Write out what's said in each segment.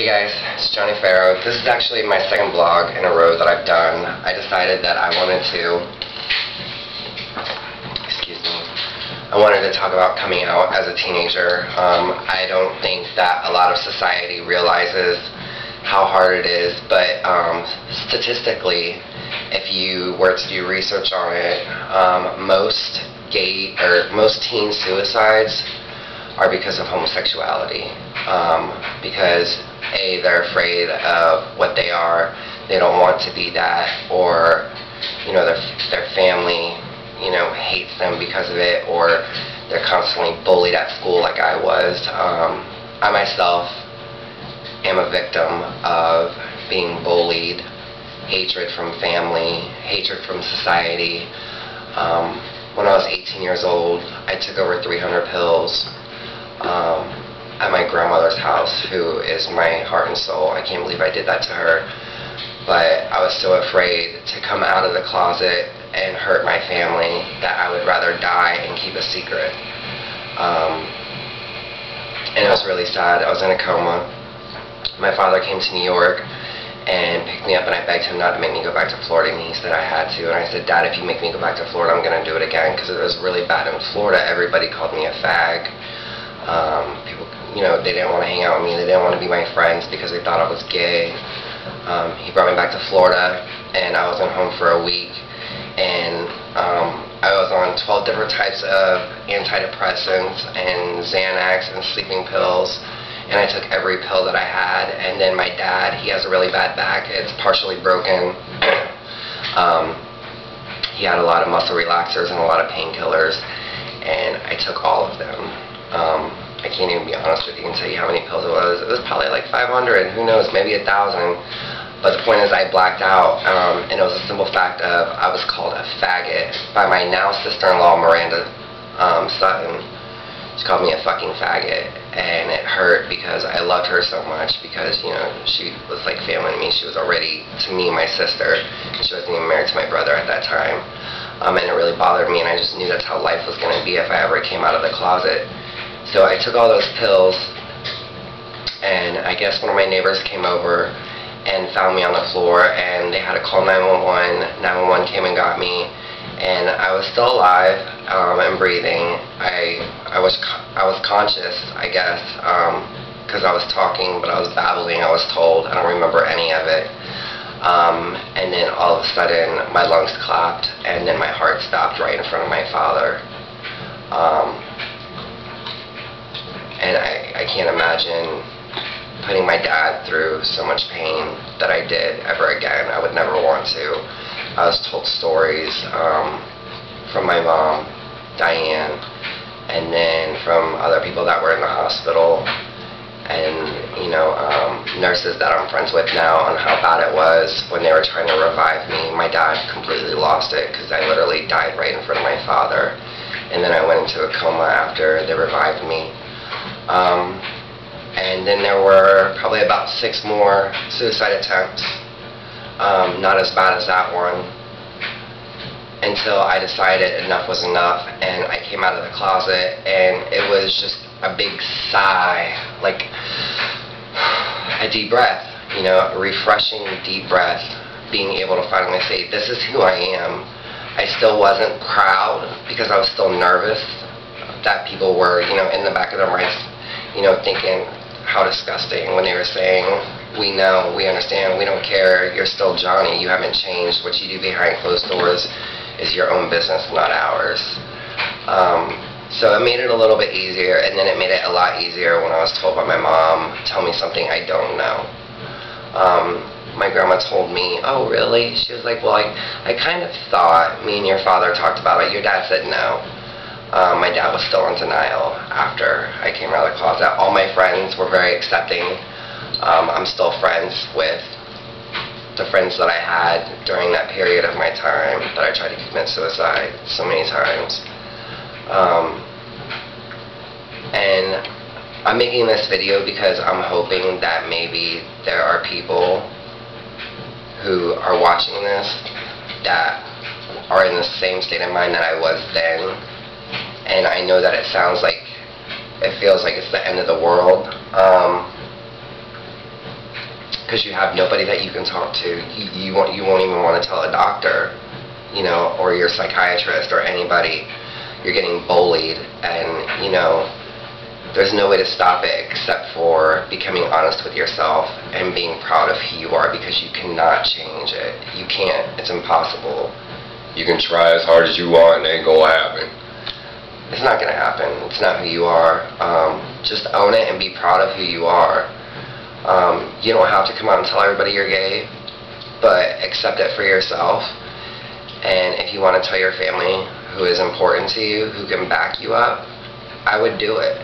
Hey guys, it's Johnny Faro. This is actually my second vlog in a row that I've done. I decided that I wanted to talk about coming out as a teenager. I don't think that a lot of society realizes how hard it is, but statistically, if you were to do research on it, most teen suicides are because of homosexuality. Because A, they're afraid of what they are, they don't want to be that, or their family hates them because of it, or they're constantly bullied at school like I was. I myself am a victim of being bullied, hatred from family, hatred from society. When I was 18 years old, I took over 300 pills at my grandmother's house, who is my heart and soul. I can't believe I did that to her. But I was so afraid to come out of the closet and hurt my family that I would rather die and keep a secret. And it was really sad. I was in a coma. My father came to New York and picked me up, and I begged him not to make me go back to Florida, and he said I had to. And I said, Dad, if you make me go back to Florida, I'm going to do it again, because it was really bad in Florida. Everybody called me a fag. People, they didn't want to hang out with me. They didn't want to be my friends because they thought I was gay. He brought me back to Florida, and I was in home for a week, and I was on 12 different types of antidepressants and Xanax and sleeping pills, and I took every pill that I had. And then my dad, he has a really bad back. It's partially broken. He had a lot of muscle relaxers and a lot of painkillers, and I took all of them. I can't even be honest with you and tell you how many pills it was. It was probably like 500, who knows, maybe 1,000. But the point is, I blacked out, and it was a simple fact of I was called a faggot by my now sister-in-law, Miranda Sutton. She called me a fucking faggot, and it hurt because I loved her so much, because she was like family to me. She was already, to me, my sister, and she wasn't even married to my brother at that time. And it really bothered me, and I just knew that's how life was going to be if I ever came out of the closet. So I took all those pills, and I guess one of my neighbors came over and found me on the floor, and they had to call 911. 911 came and got me, and I was still alive and breathing. I was conscious, I guess, because I was talking, but I was babbling, I was told. I don't remember any of it. And then all of a sudden, my lungs clapped, and then my heart stopped right in front of my father. And I can't imagine putting my dad through so much pain that I did ever again. I would never want to. I was told stories from my mom, Diane, and then from other people that were in the hospital, and nurses that I'm friends with now, on how bad it was when they were trying to revive me. My dad completely lost it, because I literally died right in front of my father, and then I went into a coma after they revived me. And then there were probably about 6 more suicide attempts, not as bad as that one, until I decided enough was enough, and I came out of the closet, and it was just a big sigh, like a deep breath, a refreshing deep breath, being able to finally say, this is who I am. I still wasn't proud, because I was still nervous that people were, in the back of their minds, thinking how disgusting, when they were saying, we know, we understand, we don't care, you're still Johnny, you haven't changed, what you do behind closed doors is your own business, not ours. So it made it a little bit easier, and then it made it a lot easier when I was told by my mom, tell me something I don't know. My grandma told me, oh really? She was like, well, I kind of thought me and your father talked about it. Your dad said no. My dad was still in denial after I came out of the closet. All my friends were very accepting. I'm still friends with the friends that I had during that period of my time that I tried to commit suicide so many times. And I'm making this video because I'm hoping that maybe there are people who are watching this that are in the same state of mind that I was then. And I know that it feels like it's the end of the world. because you have nobody that you can talk to. You won't even want to tell a doctor, you know, or your psychiatrist or anybody. You're getting bullied, and you know, there's no way to stop it except for becoming honest with yourself and being proud of who you are, because you cannot change it. You can't. It's impossible. You can try as hard as you want, and it ain't gonna happen. It's not gonna happen. It's not who you are. Just own it and be proud of who you are. You don't have to come out and tell everybody you're gay, but accept it for yourself. And if you want to tell your family who is important to you, who can back you up, I would do it.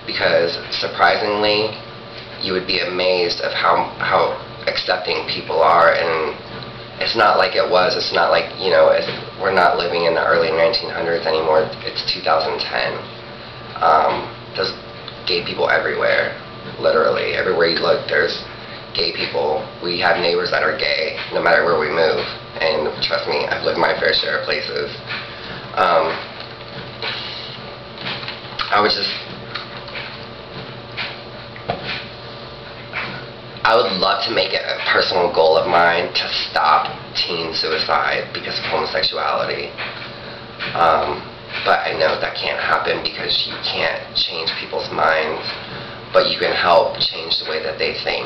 Because surprisingly, you would be amazed of how accepting people are. And it's not like it was. It's not like, you know, we're not living in the early 1900s anymore. It's 2010. There's gay people everywhere. Literally, everywhere you look, there's gay people. We have neighbors that are gay, no matter where we move. And trust me, I've lived my fair share of places. I would love to make it a personal goal of mine to stop teen suicide because of homosexuality. But I know that can't happen because you can't change people's minds, but you can help change the way that they think.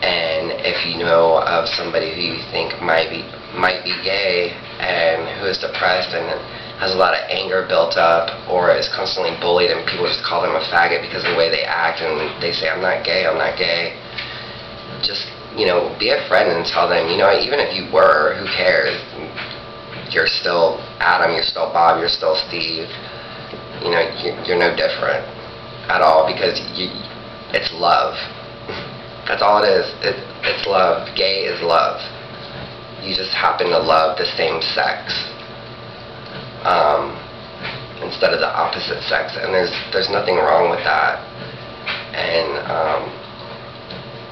And if you know of somebody who you think might be gay and who is depressed and has a lot of anger built up, or is constantly bullied and people just call them a faggot because of the way they act, and they say, I'm not gay, just, you know, be a friend and tell them, you know, even if you were, who cares? You're still Adam, you're still Bob, you're still Steve. You know, you're no different at all, because it's love. That's all it is. It's love. Gay is love. You just happen to love the same sex instead of the opposite sex, and there's nothing wrong with that. And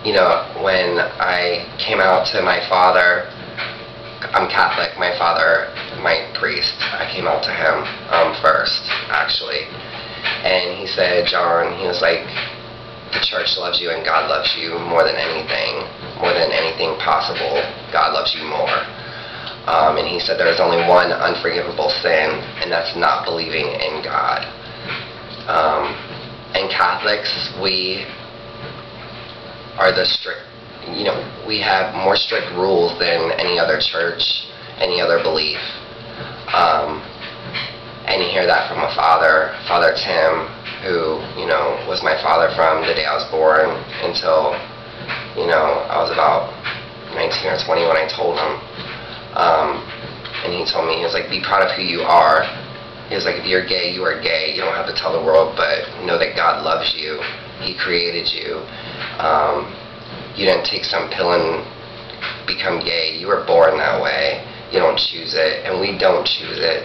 you know, when I came out to my father, I'm Catholic. My father, my priest, I came out to him first, actually, and he said, John, he was like, the church loves you and God loves you more than anything possible. God loves you more. And he said there is only one unforgivable sin, and that's not believing in God. And Catholics, we are the strict, you know, we have more strict rules than any other church, any other belief. And you hear that from a father, Father Tim, who, you know, was my father from the day I was born until, you know, I was about 19 or 20 when I told him. And he told me, he was like, be proud of who you are. He was like, if you're gay, you are gay. You don't have to tell the world, but know that God loves you. He created you. You didn't take some pill and become gay. You were born that way. You don't choose it, and we don't choose it,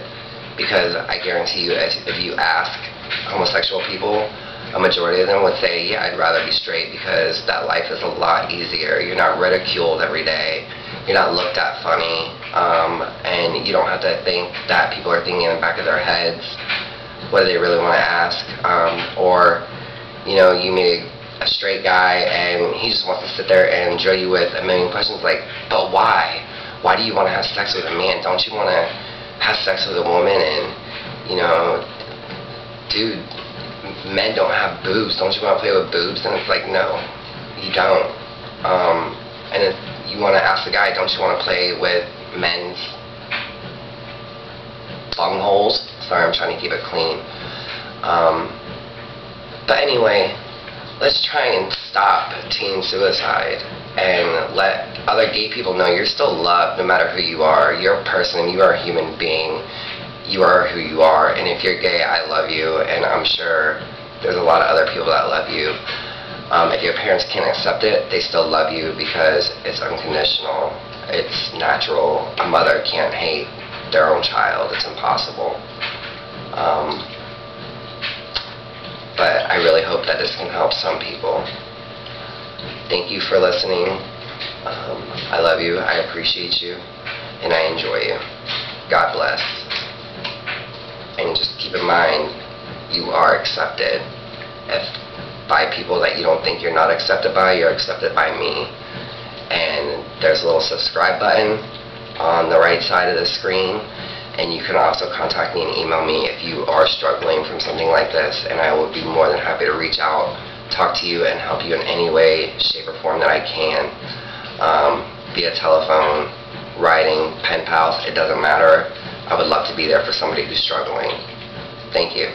because I guarantee you, if you ask homosexual people, a majority of them would say, yeah, I'd rather be straight, because that life is a lot easier. You're not ridiculed every day. You're not looked at funny, and you don't have to think that people are thinking in the back of their heads whether they really want to ask, or, you know, you meet a straight guy and he just wants to sit there and drill you with a million questions like, but why? Why do you want to have sex with a man? Don't you want to have sex with a woman? And, you know, dude, men don't have boobs. Don't you want to play with boobs? And it's like, no, you don't. And if you want to ask the guy, don't you want to play with men's bungholes? Sorry, I'm trying to keep it clean. But anyway, let's try and stop teen suicide and let other gay people know you're still loved no matter who you are. You're a person. You are a human being. You are who you are. And if you're gay, I love you. And I'm sure there's a lot of other people that love you. If your parents can't accept it, they still love you because it's unconditional. It's natural. A mother can't hate their own child. It's impossible. But I really hope that this can help some people. Thank you for listening. I love you. I appreciate you. And I enjoy you. God bless. And just keep in mind, you are accepted. If 5 people that you don't think you're not accepted by, you're accepted by me. And there's a little subscribe button on the right side of the screen, and you can also contact me and email me if you are struggling from something like this, and I will be more than happy to reach out, talk to you, and help you in any way, shape, or form that I can, via telephone, writing, pen pals, it doesn't matter. I would love to be there for somebody who's struggling. Thank you.